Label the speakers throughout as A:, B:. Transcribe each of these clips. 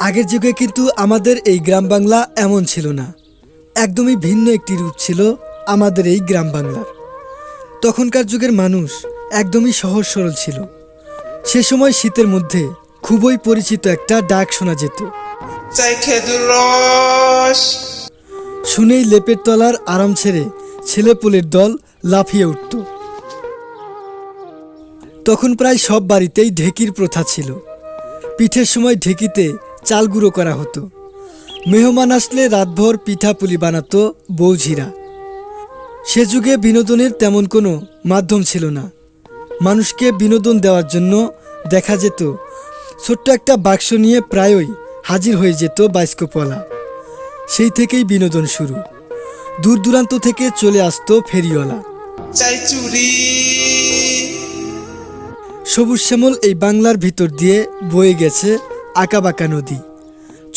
A: আগের যুগে কিন্তু আমাদের এই গ্রাম বাংলা এমন ছিল না। একদমই ভিন্ন একটি রূপ ছিল আমাদের এই গ্রাম বাংলার। তখনকার যুগের মানুষ একদমই সহজ সরল ছিল। সে সময় শীতের মধ্যে খুবই পরিচিত একটা ডাক শোনা যেত।
B: চাই খেজুর রস।
A: শুনেই লেপের তলার আরাম ছেড়ে ছেলেপুলের দল লাফিয়ে উঠত। তখন প্রায় সব বাড়িতেই ঢেকির প্রথা ছিল। পিঠের সময় ঢেকিতে চাল গুঁড়ো করা হতো। মেহমান আসলে রাতভর পিঠাপুলি বানাতো বৌঝিরা। সে যুগে বিনোদনের তেমন কোনো মাধ্যম ছিল না। মানুষকে বিনোদন দেওয়ার জন্য দেখা যেত ছোট্ট একটা বাক্স নিয়ে প্রায়ই হাজির হয়ে যেত বাস্কপলা। সেই থেকেই বিনোদন শুরু। দূর দূরান্ত থেকে চলে আসতো ফেরিওয়ালা।
B: চাই চুরি।
A: সবুজ শ্যামল এই বাংলার ভিতর দিয়ে বয়ে গেছে আঁকাবাঁকা নদী,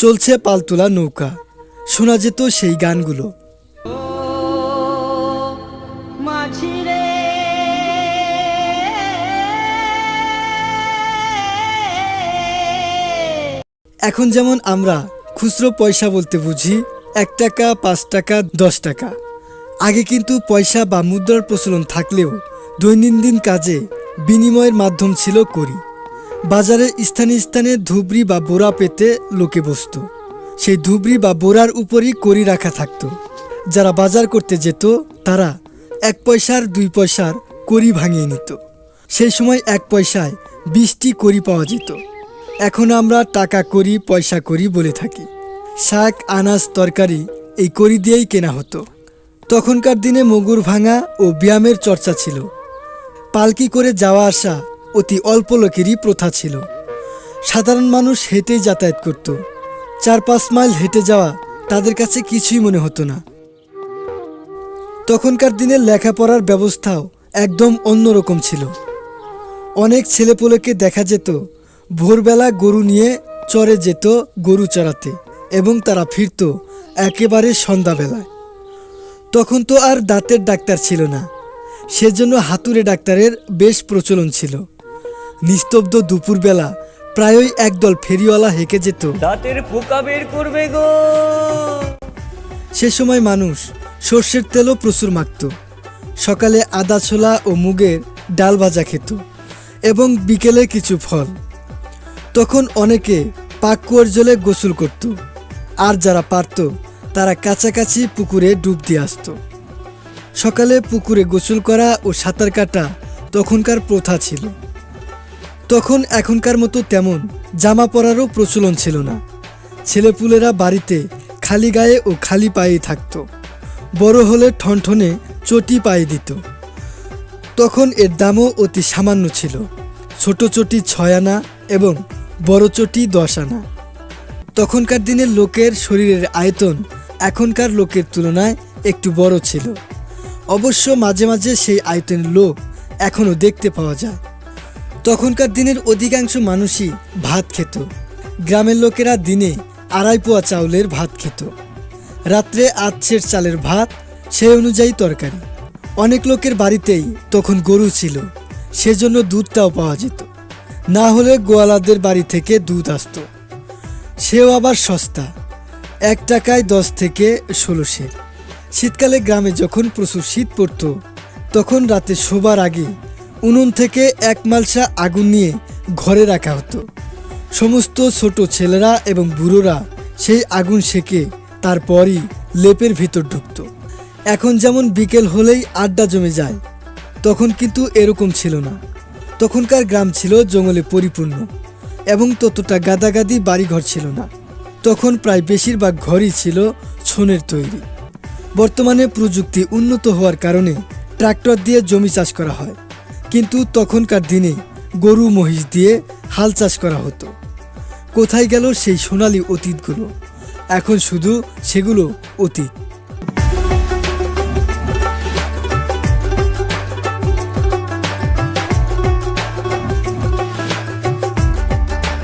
A: চলছে পালতোলা নৌকা। শোনা যেত সেই গানগুলো। এখন যেমন আমরা খুচরো পয়সা বলতে বুঝি 1 টাকা, 5 টাকা, 10 টাকা। আগে কিন্তু পয়সা বা মুদ্রার প্রচলন থাকলেও দৈনন্দিন কাজে বিনিময়ের মাধ্যম ছিল কড়ি। বাজারে স্থানে স্থানে ধুবড়ি বা বোরা পেতে লোকে বসত। সেই ধুবড়ি বা বোরার উপরই কড়ি রাখা থাকতো। যারা বাজার করতে যেত তারা 1 পয়সার 2 পয়সার কড়ি ভাঙিয়ে নিত। সেই সময় 1 পয়সায় 20টি কড়ি পাওয়া যেত। এখন আমরা টাকা কড়ি, পয়সা কড়ি বলে থাকি। শাক, আনাজ, তরকারি এই কড়ি দিয়েই কেনা হতো। তখনকার দিনে মুগুর ভাঙা ও ব্যায়ামের চর্চা ছিল। পালকি করে যাওয়া আসা অতি অল্প লোকেরই প্রথা ছিল। সাধারণ মানুষ হেঁটেই যাতায়াত করত। 4-5 মাইল হেঁটে যাওয়া তাদের কাছে কিছুই মনে হতো না। তখনকার দিনে লেখাপড়ার ব্যবস্থাও একদম অন্যরকম ছিল। অনেক ছেলেপুলেকে দেখা যেত ভোরবেলা গরু নিয়ে চরে যেত গরু চড়াতে, এবং তারা ফিরত একেবারে সন্ধ্যাবেলায়। তখন তো আর দাঁতের ডাক্তার ছিল না, সেজন্য হাতুড়ে ডাক্তারের বেশ প্রচলন ছিল। নিস্তব্ধ দুপুরবেলা প্রায়ই একদল ফেরিওয়ালা হেঁকে যেত,
C: দাঁতের পোকা বের করবে গো।
A: সে সময় মানুষ সর্ষের তেলও প্রচুর মাখত। সকালে আদা ছোলা ও মুগের ডাল ভাজা খেত, এবং বিকেলে কিছু ফল। তখন অনেকে পাকুয়ার জলে গোসল করত, আর যারা পারত তারা কাছাকাছি পুকুরে ডুব দিয়ে আসত। সকালে পুকুরে গোসল করা ও সাঁতার কাটা তখনকার প্রথা ছিল। তখন এখনকার মতো তেমন জামা পরারও প্রচলন ছিল না। ছেলেপুলেরা বাড়িতে খালি গায়ে ও খালি পায়েই থাকত। বড় হলে ঠনঠনে চটি পায়ে দিত। তখন এর দামও অতি সামান্য ছিল। ছোট চটি 6 আনা এবং বড় চটি 10 আনা। তখনকার দিনের লোকের শরীরের আয়তন এখনকার লোকের তুলনায় একটু বড় ছিল। অবশ্য মাঝে মাঝে সেই আয়তনের লোক এখনও দেখতে পাওয়া যায়। তখনকার দিনের অধিকাংশ মানুষই ভাত খেত। গ্রামের লোকেরা দিনে 2.5 পোয়া চাউলের ভাত খেত। রাত্রে আধসের চালের ভাত, সেই অনুযায়ী তরকারি। অনেক লোকের বাড়িতেই তখন গরু ছিল, সেজন্য দুধটাও পাওয়া যেত। না হলে গোয়ালাদের বাড়ি থেকে দুধ আসতো, সেও আবার সস্তা, 1 টাকায় 10 থেকে 16 সের। শীতকালে গ্রামে যখন প্রচুর শীত পড়ত, তখন রাতে শোবার আগে উনুন থেকে 1 মালসা আগুন নিয়ে ঘরে রাখা হতো। সমস্ত ছোট ছেলেরা এবং বুড়োরা সেই আগুন সেকে তারপরই লেপের ভিতর ঢুকত। এখন যেমন বিকেল হলেই আড্ডা জমে যায়, তখন কিন্তু এরকম ছিল না। তখনকার গ্রাম ছিল জঙ্গলে পরিপূর্ণ, এবং ততটা গাদাগাদি বাড়িঘর ছিল না। তখন প্রায় বেশিরভাগ ঘরই ছিল ছনের তৈরি। বর্তমানে প্রযুক্তি উন্নত হওয়ার কারণে ট্রাক্টর দিয়ে জমি চাষ করা হয়, কিন্তু তখনকার দিনে গরু মহিষ দিয়ে হাল চাষ করা হতো। কোথায় গেল সেই সোনালী অতীতগুলো? এখন শুধু সেগুলো অতীত।